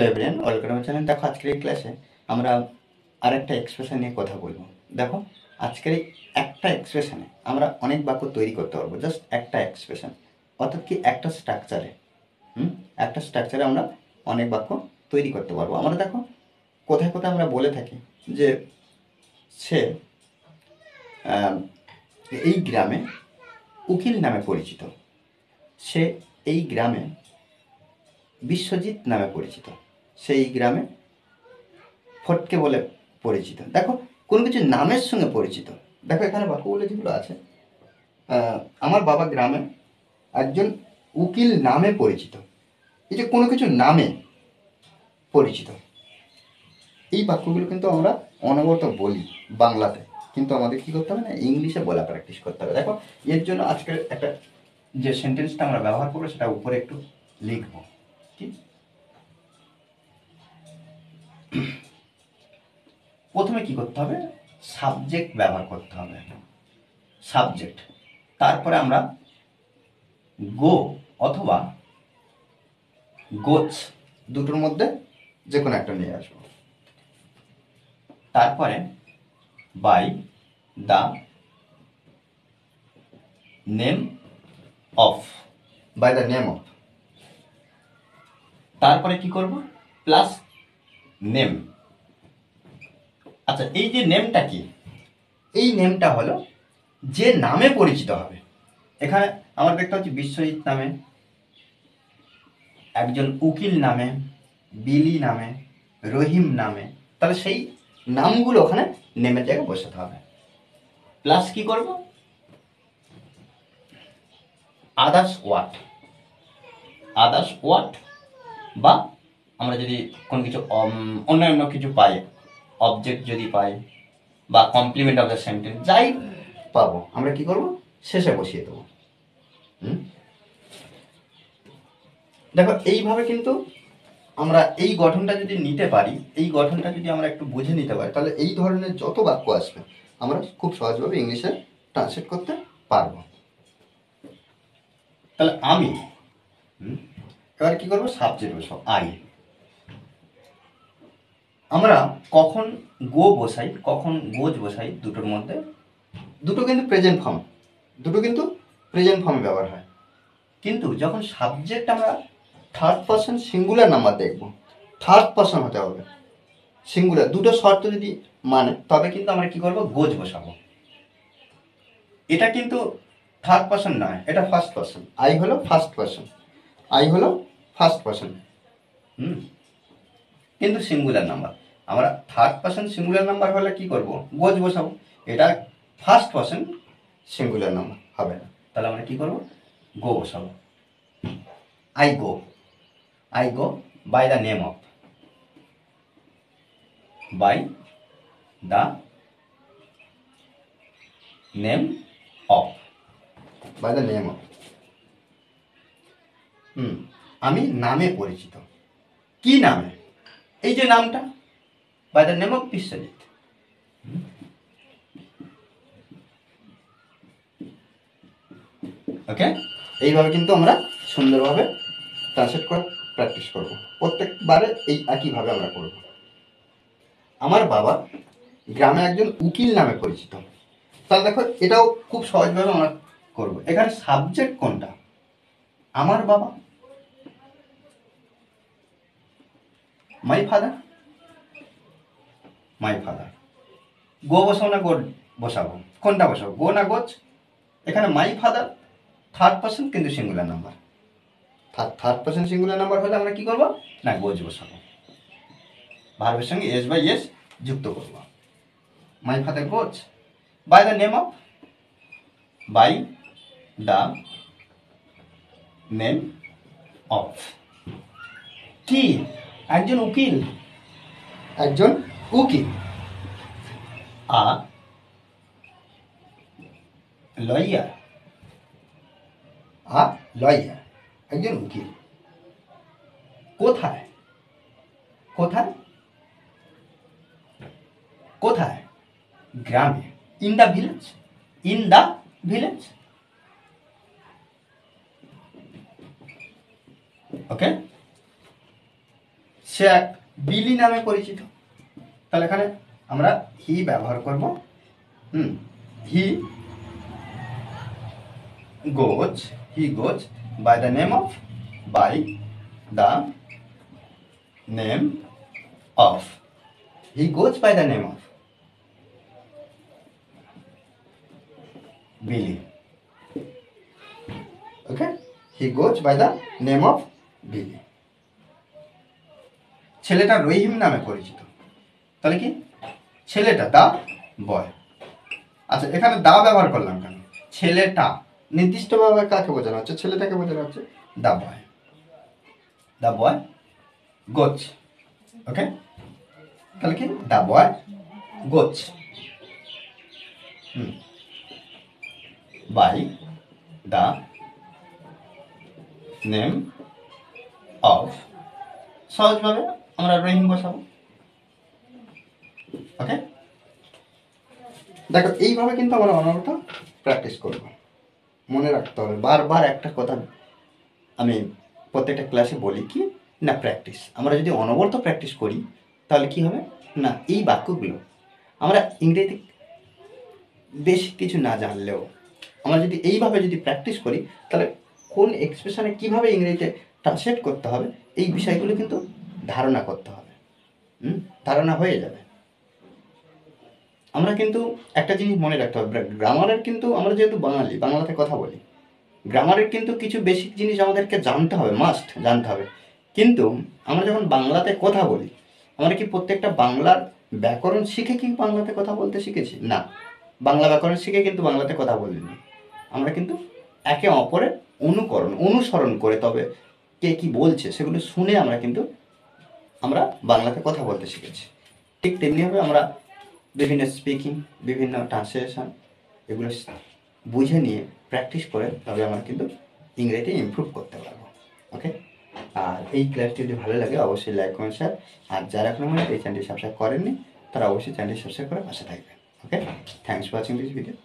Everyone, welcome আমার channel. দেখো আজকের এই ক্লাসে আমরা আরেকটা এক্সপ্রেশন নিয়ে কথা বলবো। দেখো আজকের এই একটা এক্সপ্রেশনে আমরা অনেক বাক্য তৈরি করতে পারবো, জাস্ট একটা এক্সপ্রেশন, অর্থাৎ কি একটা স্ট্রাকচারে একটা স্ট্রাকচারে আমরা অনেক বাক্য তৈরি করতে পারবো। আমরা দেখো কোথায় কোথায় আমরা বলে থাকি যে সে এই গ্রামে উকিল নামে পরিচিত, সে এই গ্রামে বিশ্বজিৎ নামে পরিচিত, সেই গ্রামে ফটকে বলে পরিচিত। দেখো কোনো কিছু নামের সঙ্গে পরিচিত। দেখো এখানে বাক্যগুলো যেগুলো আছে, আমার বাবা গ্রামে একজন উকিল নামে পরিচিত, এই যে কোনো কিছু নামে পরিচিত, এই বাক্যগুলো কিন্তু আমরা অনবরত বলি বাংলাতে, কিন্তু আমাদের কী করতে হবে না, ইংলিশে বলা প্র্যাকটিস করতে হবে। দেখো এর জন্য আজকের একটা যে সেন্টেন্সটা আমরা ব্যবহার করবো সেটা উপরে একটু লিখবো। ঠিক, প্রথমে কি করতে হবে, সাবজেক্ট ব্যবহার করতে হবে, সাবজেক্ট। তারপরে আমরা গো অথবা গোছ দুটোর মধ্যে যে কোনো একটা নিয়ে আসবো। তারপরে by the name of, by the name of. তারপরে কি করব, প্লাস নেম। আচ্ছা, এই যে নেমটা কি, এই নেমটা হলো যে নামে পরিচিত হবে। এখানে আমার দেখতে হচ্ছে বিশ্বজিৎ নামে, একজন উকিল নামে, বিলি নামে, রহিম নামে, তাহলে সেই নামগুলো ওখানে নেমের জায়গায় বসাতে হবে। প্লাস কি করব, আদার্স ওয়ার্ড, আদার্স ওয়ার্ড, বা আমরা যদি কোনো কিছু অন্যান্য কিছু পাই, অবজেক্ট যদি পাই বা কমপ্লিমেন্ট অফ দ্য সেন্টেন্স যাই পাবো, আমরা কি করব, শেষে বসিয়ে দেবো। দেখো এইভাবে কিন্তু আমরা এই গঠনটা যদি নিতে পারি, এই গঠনটা যদি আমরা একটু বুঝে নিতে পারি, তাহলে এই ধরনের যত বাক্য আসবে আমরা খুব সহজভাবে ইংলিশে ট্রান্সলেট করতে পারবো। তাহলে আমি এবার কি করবো, সাবজেক্ট বসাবো আই। আমরা কখন গো বসাই, কখন গোজ বসাই, দুটোর মধ্যে দুটো কিন্তু প্রেজেন্ট ফর্ম, দুটো কিন্তু প্রেজেন্ট ফর্মে ব্যবহার হয়। কিন্তু যখন সাবজেক্ট আমরা থার্ড পারসন সিঙ্গুলার নাম্বার দেখব, থার্ড পারসন হতে হবে, সিঙ্গুলার, দুটো শর্ত যদি মানে, তবে কিন্তু আমরা কি করবো, গোজ বসাবো। এটা কিন্তু থার্ড পারসন নয়, এটা ফার্স্ট পারসন। আই হলো ফার্স্ট পারসন, আই হলো ফার্স্ট পারসন, কিন্তু সিঙ্গুলার নাম্বার। আমরা থার্ড পারসন সিঙ্গুলার নাম্বার হলে কি করব, গোজ বসাবো। এটা ফার্স্ট পারসন সিঙ্গুলার নাম্বার হবে না, তাহলে আমরা কি করব, গো বসাবো। I go, I go by the name of, by the name of, by the name of. আমি নামে পরিচিত, কি নামে, এই যে নামটা, by the name of Biswajit. Okay, এইভাবে কিন্তু আমরা সুন্দরভাবে ট্রান্সলেট করে প্র্যাকটিস করব। প্রত্যেকবারে এই একইভাবে আমরা করব। আমার বাবা গ্রামে একজন উকিল নামে পরিচিত, তাহলে দেখো এটাও খুব সহজভাবে আমরা করব। এখানে সাবজেক্ট কোনটা, আমার বাবা, মাই ফাদার, মাই ফাদার। গো বসাবো না গো বসাবো, কোনটা বসাবো, গো না গোছ? এখানে মাই ফাদার থার্ড পারসন কিন্তু singular number, third person singular number হলে আমরা কি করবো না, গোজ বসাবো, ভার্বের সঙ্গে এস বাই এস যুক্ত করব। My father goes by the name of, by the name of. কি, একজন উকিল, একজন উকিল। আ লয়ার, আ লয়ার, একজন উকিল। কোথায়, কোথায়, কোথায়, গ্রামে, in the village, in the village. Okay, সে এক বিলি নামে পরিচিত। তাহলে এখানে আমরা হি ব্যবহার করব। He goes by the name of, he goes by the name of Billy. Okay, he goes by the name of Billy. ছেলেটা রহিম নামে পরিচিত। তাহলে কি ছেলেটা দা বয়। আচ্ছা, এখানে দা ব্যবহার করলাম কেন? ছেলেটা নির্দিষ্টভাবে কাকে বোঝানো হচ্ছে? ছেলেটাকে বোঝানো হচ্ছে। দা বয় গোজ। ওকে, তাহলে কি দা বয় গোজ বাই দা নেম অফ, সহজভাবে আমরা রহিম বসাবো। ওকে, দেখো এইভাবে কিন্তু আমরা অনবরত প্র্যাকটিস করব। মনে রাখতে হবে, বারবার একটা কথা আমি প্রত্যেকটা ক্লাসে বলি কি না, প্র্যাকটিস। আমরা যদি অনবরত প্র্যাকটিস করি তাহলে কি হবে না, এই বাক্যগুলো আমরা ইংরেজি বেশি কিছু না জানলেও আমরা যদি এইভাবে যদি প্র্যাকটিস করি তাহলে কোন এক্সপ্রেশনে কীভাবে ইংরেজিতে ট্রান্সলেট করতে হবে এই বিষয়গুলো কিন্তু ধারণা করতে হবে। ধারণা হয়ে যাবে। আমরা কিন্তু একটা জিনিস মনে রাখতে হবে, গ্রামারের কিন্তু আমরা যেহেতু বাঙালি, বাংলাতে কথা বলি, গ্রামারের কিন্তু কিছু বেসিক জিনিস আমাদেরকে জানতে হবে, মাস্ট জানতে হবে। কিন্তু আমরা যখন বাংলাতে কথা বলি, আমরা কি প্রত্যেকটা বাংলার ব্যাকরণ শিখে কি বাংলাতে কথা বলতে শিখেছি? না, বাংলা ব্যাকরণ শিখে কিন্তু বাংলাতে কথা বলিনি। আমরা কিন্তু একে অপরের অনুসরণ করে, তবে কে কি বলছে সেগুলো শুনে আমরা বাংলাতে কথা বলতে শিখেছি। ঠিক তেমনিভাবে আমরা বিভিন্ন স্পিকিং, বিভিন্ন ট্রান্সলেশন এগুলো বুঝে নিয়ে প্র্যাকটিস করে তবে আমরা কিন্তু ইংরেজিতে ইমপ্রুভ করতে পারবো। ওকে, আর এই ক্লাসটি যদি ভালো লাগে অবশ্যই লাইক কমেন্ট শেয়ার, আর যারা এখনো এই চ্যানেলটি সাবস্ক্রাইব করেননি তারা অবশ্যই চ্যানেলটি সাবস্ক্রাইব করে পাশে থাকবেন। Okay, thanks for watching this video.